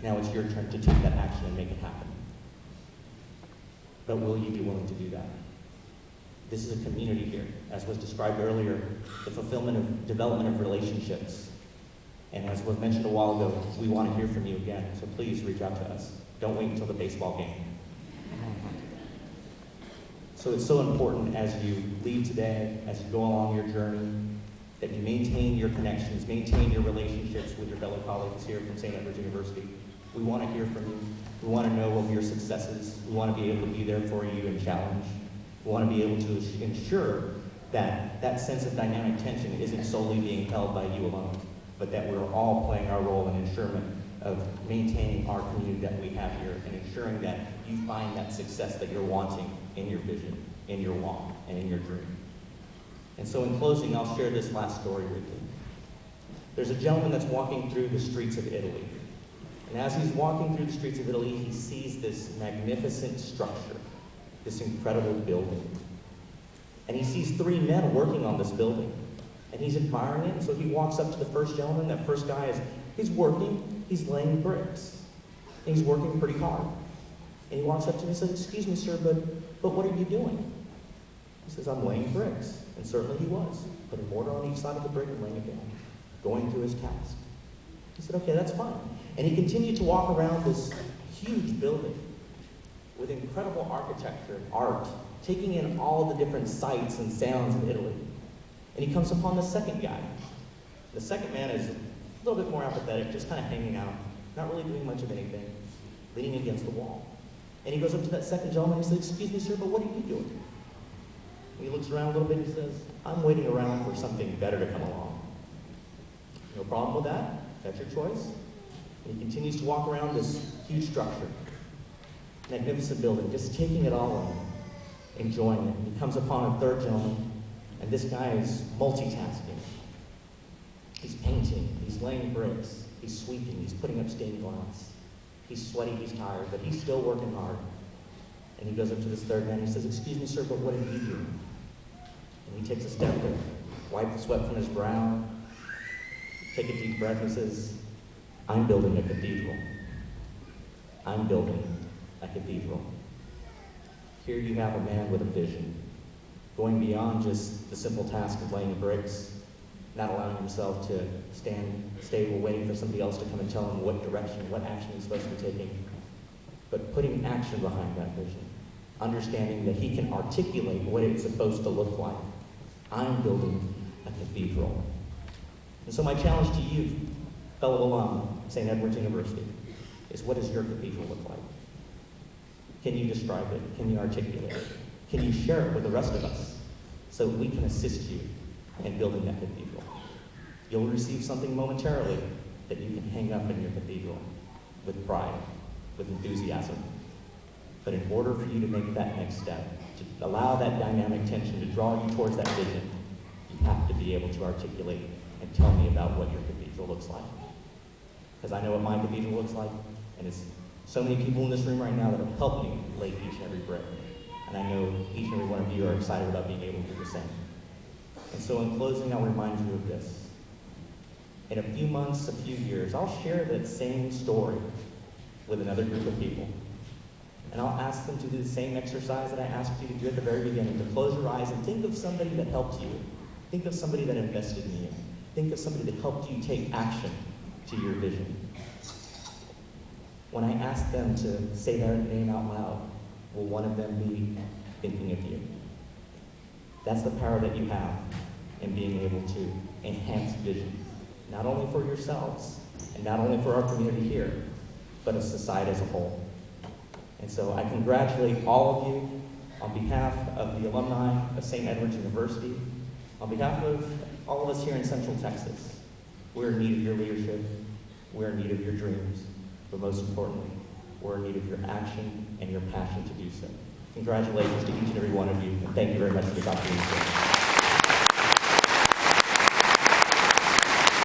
Now it's your turn to take that action and make it happen. But will you be willing to do that? This is a community here. As was described earlier, the fulfillment of development of relationships. And as was mentioned a while ago, we want to hear from you again, so please reach out to us. Don't wait until the baseball game. So it's so important as you leave today, as you go along your journey, that you maintain your connections, maintain your relationships with your fellow colleagues here from St. Edward's University. We want to hear from you. We want to know of your successes. We want to be able to be there for you and challenge. We want to be able to ensure that that sense of dynamic tension isn't solely being held by you alone, but that we're all playing our role in ensuring of maintaining our community that we have here and ensuring that you find that success that you're wanting in your vision, in your walk, and in your dream. And so in closing, I'll share this last story with you. There's a gentleman that's walking through the streets of Italy. And as he's walking through the streets of Italy, he sees this magnificent structure, this incredible building. And he sees three men working on this building. And he's admiring it, and so he walks up to the first gentleman. That first guy he's working, he's laying bricks. And he's working pretty hard. And he walks up to him and says, "Excuse me, sir, but what are you doing?" He says, "I'm laying bricks." And certainly he was, putting mortar on each side of the brick and laying it down, going through his task. He said, "Okay, that's fine." And he continued to walk around this huge building with incredible architecture and art, taking in all the different sights and sounds of Italy. And he comes upon the second guy. The second man is a little bit more apathetic, just kind of hanging out, not really doing much of anything, leaning against the wall. And he goes up to that second gentleman and he says, "Excuse me, sir, but what are you doing?" And he looks around a little bit and he says, "I'm waiting around for something better to come along." No problem with that. That's your choice. And he continues to walk around this huge structure, magnificent building, just taking it all in, enjoying it. And he comes upon a third gentleman, and this guy is multitasking. He's painting, he's laying bricks, he's sweeping, he's putting up stained glass. He's sweaty, he's tired, but he's still working hard. And he goes up to this third man and he says, "Excuse me, sir, but what are you doing?" And he takes a step to wipe the sweat from his brow, take a deep breath and says, "I'm building a cathedral. I'm building a cathedral." Here you have a man with a vision, going beyond just the simple task of laying bricks, not allowing himself to stand stable, waiting for somebody else to come and tell him what direction, what action he's supposed to be taking, but putting action behind that vision, understanding that he can articulate what it's supposed to look like. I'm building a cathedral. And so my challenge to you, fellow alum of St. Edward's University, is what does your cathedral look like? Can you describe it? Can you articulate it? Can you share it with the rest of us so that we can assist you in building that cathedral? You'll receive something momentarily that you can hang up in your cathedral with pride, with enthusiasm. But in order for you to make that next step, to allow that dynamic tension to draw you towards that vision, you have to be able to articulate and tell me about what your cathedral looks like. Because I know what my cathedral looks like, and it's so many people in this room right now that have helped me lay each and every brick. And I know each and every one of you are excited about being able to do the same. And so in closing, I'll remind you of this. In a few months, a few years, I'll share that same story with another group of people. And I'll ask them to do the same exercise that I asked you to do at the very beginning, to close your eyes and think of somebody that helped you. Think of somebody that invested in you. Think of somebody that helped you take action to your vision. When I ask them to say their name out loud, will one of them be thinking of you? That's the power that you have in being able to enhance vision, not only for yourselves, and not only for our community here, but as society as a whole. And so I congratulate all of you on behalf of the alumni of St. Edward's University, on behalf of all of us here in Central Texas. We're in need of your leadership, we're in need of your dreams, but most importantly, we're in need of your action and your passion to do so. Congratulations to each and every one of you, and thank you very much for the opportunity.